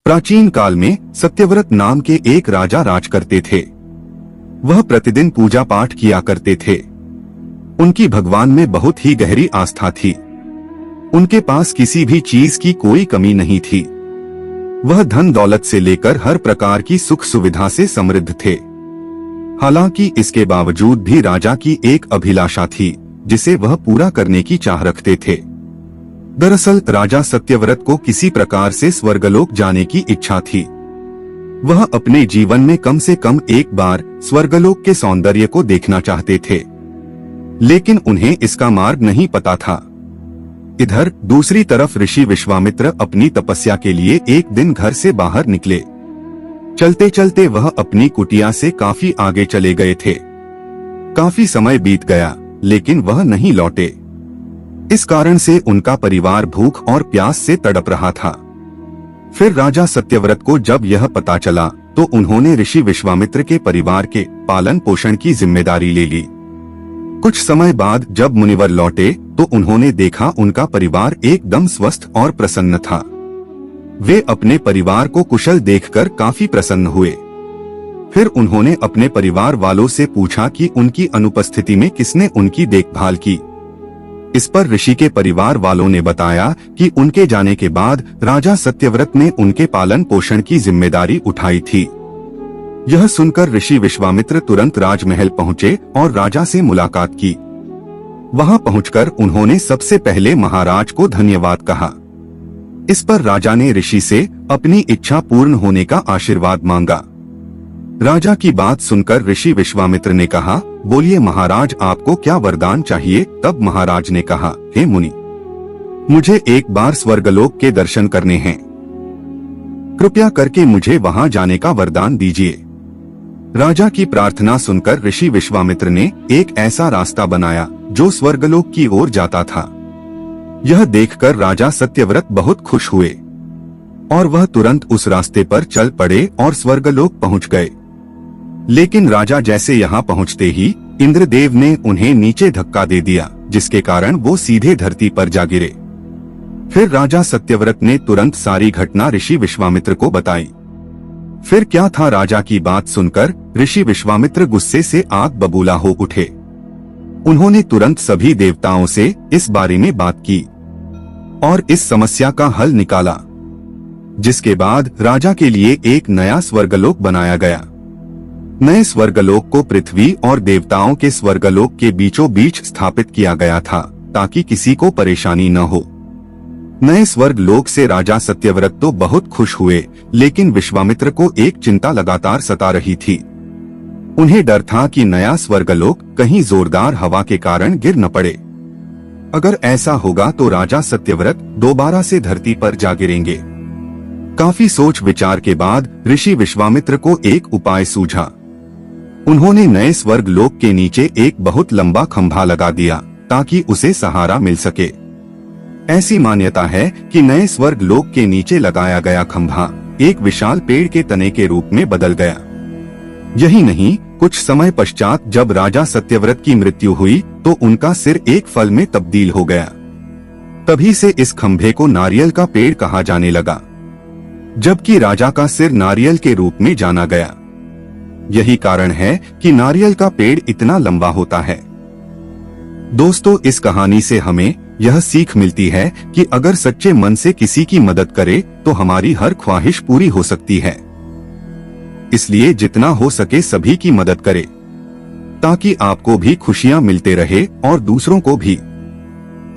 प्राचीन काल में सत्यव्रत नाम के एक राजा राज करते थे। वह प्रतिदिन पूजा पाठ किया करते थे। उनकी भगवान में बहुत ही गहरी आस्था थी। उनके पास किसी भी चीज की कोई कमी नहीं थी। वह धन दौलत से लेकर हर प्रकार की सुख सुविधा से समृद्ध थे। हालांकि इसके बावजूद भी राजा की एक अभिलाषा थी जिसे वह पूरा करने की चाह रखते थे। दरअसल राजा सत्यव्रत को किसी प्रकार से स्वर्गलोक जाने की इच्छा थी। वह अपने जीवन में कम से कम एक बार स्वर्गलोक के सौंदर्य को देखना चाहते थे, लेकिन उन्हें इसका मार्ग नहीं पता था। इधर दूसरी तरफ ऋषि विश्वामित्र अपनी तपस्या के लिए एक दिन घर से बाहर निकले। चलते चलते वह अपनी कुटिया से काफी आगे चले गए थे। काफी समय बीत गया लेकिन वह नहीं लौटे। इस कारण से उनका परिवार भूख और प्यास से तड़प रहा था। फिर राजा सत्यव्रत को जब यह पता चला तो उन्होंने ऋषि विश्वामित्र के परिवार के पालन पोषण की जिम्मेदारी ले ली। कुछ समय बाद जब मुनिवर लौटे तो उन्होंने देखा उनका परिवार एकदम स्वस्थ और प्रसन्न था। वे अपने परिवार को कुशल देखकर काफी प्रसन्न हुए। फिर उन्होंने अपने परिवार वालों से पूछा कि उनकी अनुपस्थिति में किसने उनकी देखभाल की। इस पर ऋषि के परिवार वालों ने बताया कि उनके जाने के बाद राजा सत्यव्रत ने उनके पालन पोषण की जिम्मेदारी उठाई थी। यह सुनकर ऋषि विश्वामित्र तुरंत राजमहल पहुंचे और राजा से मुलाकात की। वहां पहुंचकर उन्होंने सबसे पहले महाराज को धन्यवाद कहा। इस पर राजा ने ऋषि से अपनी इच्छा पूर्ण होने का आशीर्वाद मांगा। राजा की बात सुनकर ऋषि विश्वामित्र ने कहा, बोलिए महाराज, आपको क्या वरदान चाहिए? तब महाराज ने कहा, हे मुनि, मुझे एक बार स्वर्गलोक के दर्शन करने हैं। कृपया करके मुझे वहां जाने का वरदान दीजिए। राजा की प्रार्थना सुनकर ऋषि विश्वामित्र ने एक ऐसा रास्ता बनाया जो स्वर्गलोक की ओर जाता था। यह देखकर राजा सत्यव्रत बहुत खुश हुए और वह तुरंत उस रास्ते पर चल पड़े और स्वर्गलोक पहुंच गए। लेकिन राजा जैसे यहाँ पहुँचते ही इंद्रदेव ने उन्हें नीचे धक्का दे दिया, जिसके कारण वो सीधे धरती पर जा गिरे। फिर राजा सत्यव्रत ने तुरंत सारी घटना ऋषि विश्वामित्र को बताई। फिर क्या था, राजा की बात सुनकर ऋषि विश्वामित्र गुस्से से आग बबूला हो उठे। उन्होंने तुरंत सभी देवताओं से इस बारे में बात की और इस समस्या का हल निकाला, जिसके बाद राजा के लिए एक नया स्वर्गलोक बनाया गया। नए स्वर्गलोक को पृथ्वी और देवताओं के स्वर्गलोक के बीचों बीच स्थापित किया गया था ताकि किसी को परेशानी न हो। नए स्वर्गलोक से राजा सत्यव्रत तो बहुत खुश हुए, लेकिन विश्वामित्र को एक चिंता लगातार सता रही थी। उन्हें डर था कि नया स्वर्गलोक कहीं जोरदार हवा के कारण गिर न पड़े। अगर ऐसा होगा तो राजा सत्यव्रत दोबारा से धरती पर जा गिरेंगे। काफी सोच विचार के बाद ऋषि विश्वामित्र को एक उपाय सूझा। उन्होंने नए स्वर्गलोक के नीचे एक बहुत लंबा खंभा लगा दिया ताकि उसे सहारा मिल सके। ऐसी मान्यता है कि नए स्वर्गलोक के नीचे लगाया गया खंभा एक विशाल पेड़ के तने के रूप में बदल गया। यही नहीं, कुछ समय पश्चात जब राजा सत्यव्रत की मृत्यु हुई तो उनका सिर एक फल में तब्दील हो गया। तभी से इस खंभे को नारियल का पेड़ कहा जाने लगा, जबकि राजा का सिर नारियल के रूप में जाना गया। यही कारण है कि नारियल का पेड़ इतना लंबा होता है। दोस्तों, इस कहानी से हमें यह सीख मिलती है कि अगर सच्चे मन से किसी की मदद करे तो हमारी हर ख्वाहिश पूरी हो सकती है। इसलिए जितना हो सके सभी की मदद करें ताकि आपको भी खुशियां मिलते रहे और दूसरों को भी।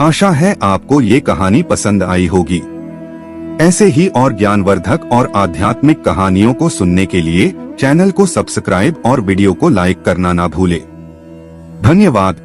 आशा है आपको ये कहानी पसंद आई होगी। ऐसे ही और ज्ञानवर्धक और आध्यात्मिक कहानियों को सुनने के लिए चैनल को सब्सक्राइब और वीडियो को लाइक करना ना भूलें। धन्यवाद।